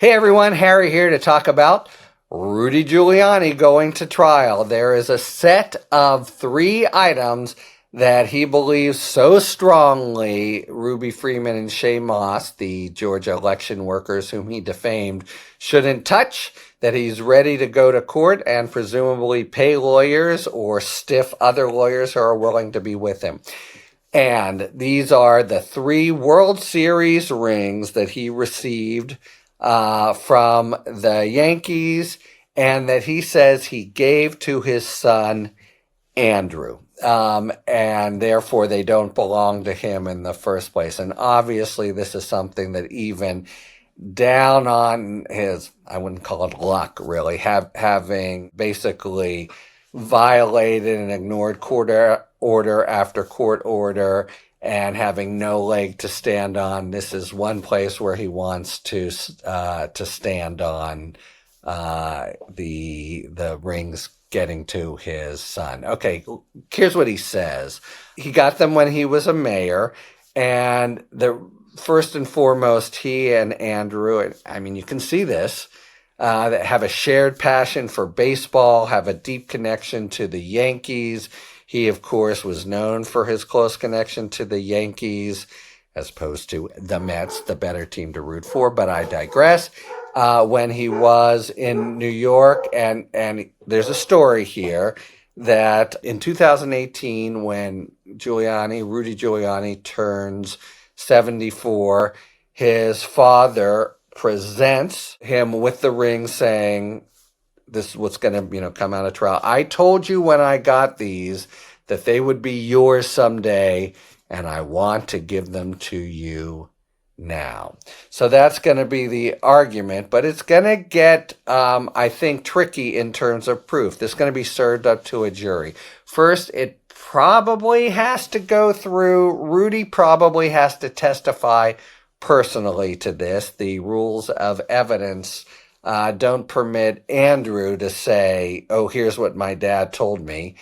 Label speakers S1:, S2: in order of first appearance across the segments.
S1: Hey everyone, Harry here to talk about Rudy Giuliani going to trial. There is a set of 3 items that he believes so strongly Ruby Freeman and Shay Moss, the Georgia election workers whom he defamed, shouldn't touch, that he's ready to go to court and presumably pay lawyers or stiff other lawyers who are willing to be with him. And these are the 3 World Series rings that he received from the Yankees, and that he says he gave to his son, Andrew. And therefore they don't belong to him in the first place. And obviously this is something that even down on his, I wouldn't call it luck really, having basically violated and ignored court order after court order and having no leg to stand on. This is one place where he wants to stand on the rings getting to his son. Okay, here's what he says. He got them when he was a mayor, and first and foremost, he and Andrew, I mean, you can see this, that have a shared passion for baseball, have a deep connection to the Yankees. He, of course, was known for his close connection to the Yankees, as opposed to the Mets, the better team to root for, but I digress. When he was in New York, and there's a story here that in 2018, when Rudy Giuliani turns 74, his father presents him with the ring saying, this is what's going to, come out of trial. I told you when I got these that they would be yours someday, and I want to give them to you now. So that's going to be the argument, but it's going to get, I think, tricky in terms of proof. This is going to be served up to a jury. First, it probably has to go through, Rudy probably has to testify personally to this. The rules of evidence don't permit Andrew to say, oh, here's what my dad told me.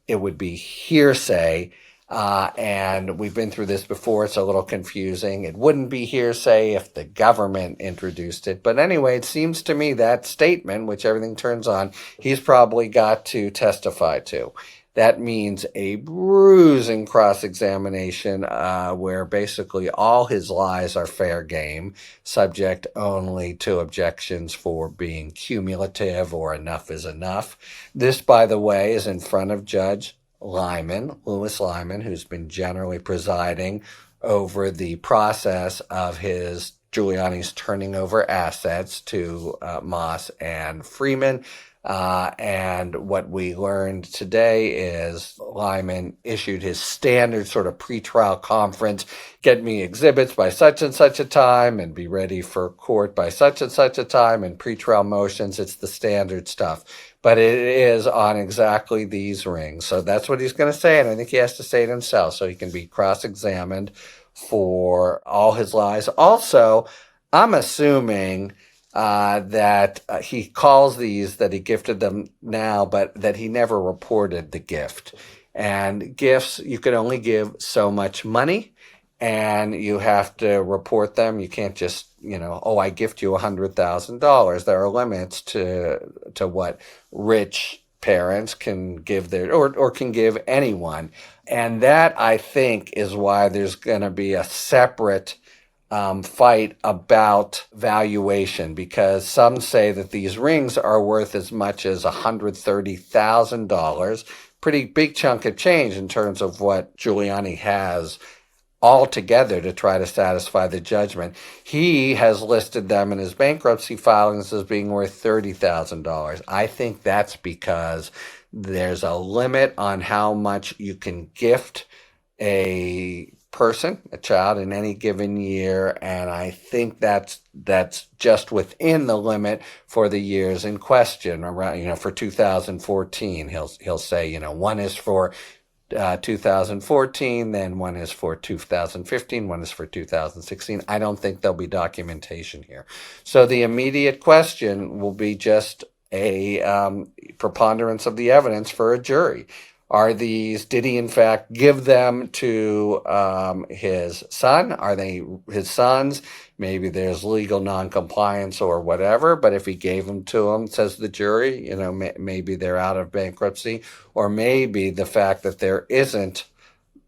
S1: It would be hearsay. And we've been through this before. It's a little confusing. It wouldn't be hearsay if the government introduced it. But anyway, it seems to me that statement, which everything turns on, he's probably got to testify to. That means a bruising cross-examination where basically all his lies are fair game, subject only to objections for being cumulative or enough is enough. This, by the way, is in front of Judge Lewis Lyman, who's been generally presiding over the process of Giuliani's turning over assets to Moss and Freeman. And what we learned today is Lyman issued his standard sort of pretrial conference, get me exhibits by such and such a time and be ready for court by such and such a time, and pretrial motions. It's the standard stuff, but it is on exactly these rings. So that's what he's going to say. And I think he has to say it himself so he can be cross-examined for all his lies. Also, I'm assuming that he calls these that he gifted them now, but that he never reported the gift. And gifts, you can only give so much money, and you have to report them. You can't just, oh, I gift you $100,000. There are limits to what rich parents can give or can give anyone. And that, I think, is why there's going to be a separate fight about valuation, because some say that these rings are worth as much as $130,000. Pretty big chunk of change in terms of what Giuliani has altogether to try to satisfy the judgment. He has listed them in his bankruptcy filings as being worth $30,000. I think that's because there's a limit on how much you can gift a child in any given year, and I think that's just within the limit for the years in question. Around, for 2014, he'll say, one is for 2014, then one is for 2015, one is for 2016. I don't think there'll be documentation here. So the immediate question will be just a preponderance of the evidence for a jury. Did he in fact give them to his son? Are they his sons? Maybe there's legal noncompliance or whatever, but if he gave them to him, says the jury, maybe they're out of bankruptcy, or maybe the fact that there isn't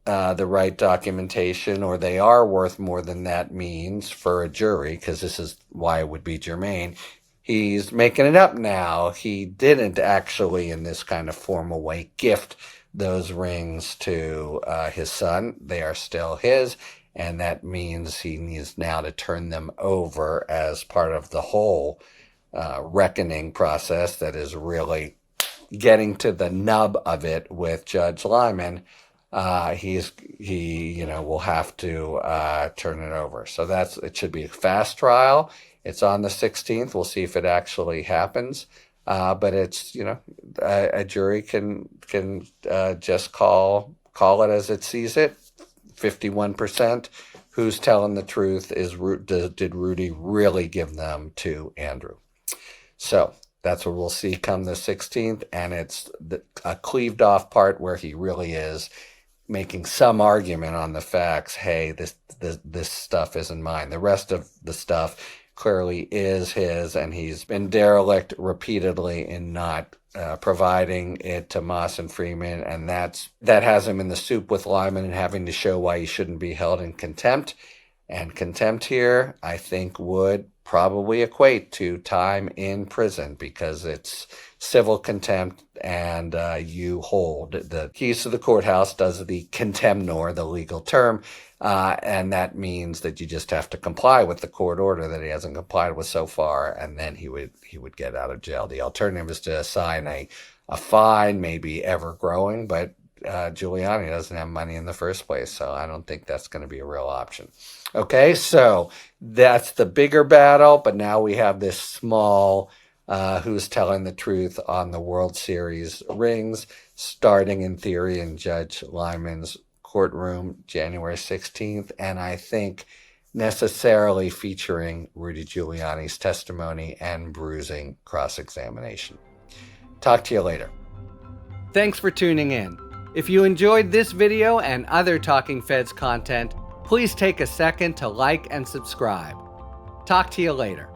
S1: the right documentation, or they are worth more than that means for a jury, because this is why it would be germane. He's making it up now. He didn't actually, in this kind of formal way, gift those rings to his son. They are still his, and that means he needs now to turn them over as part of the whole reckoning process that is really getting to the nub of it with Judge Lyman. He will have to turn it over. So it should be a fast trial. It's on the 16th. We'll see if it actually happens. But it's, a jury can just call it as it sees it. 51%. Who's telling the truth? Did Rudy really give them to Andrew? So that's what we'll see come the 16th. And it's a cleaved off part where he really is making some argument on the facts. Hey, this stuff isn't mine. The rest of the stuff clearly is his, and he's been derelict repeatedly in not providing it to Moss and Freeman, and that has him in the soup with Lyman and having to show why he shouldn't be held in contempt. And contempt here, I think, would probably equate to time in prison, because it's civil contempt, and you hold the keys to the courthouse, does the contemnor, the legal term, and that means that you just have to comply with the court order that he hasn't complied with so far, and then he would get out of jail. The alternative is to assign a fine, maybe ever growing, but Giuliani doesn't have money in the first place, so I don't think that's going to be a real option. Okay, so that's the bigger battle, but now we have this small who's telling the truth on the World Series rings, starting in theory in Judge Lyman's courtroom January 16th, and I think necessarily featuring Rudy Giuliani's testimony and bruising cross-examination. Talk to you later. Thanks for tuning in. If you enjoyed this video and other Talking Feds content, please take a second to like and subscribe. Talk to you later.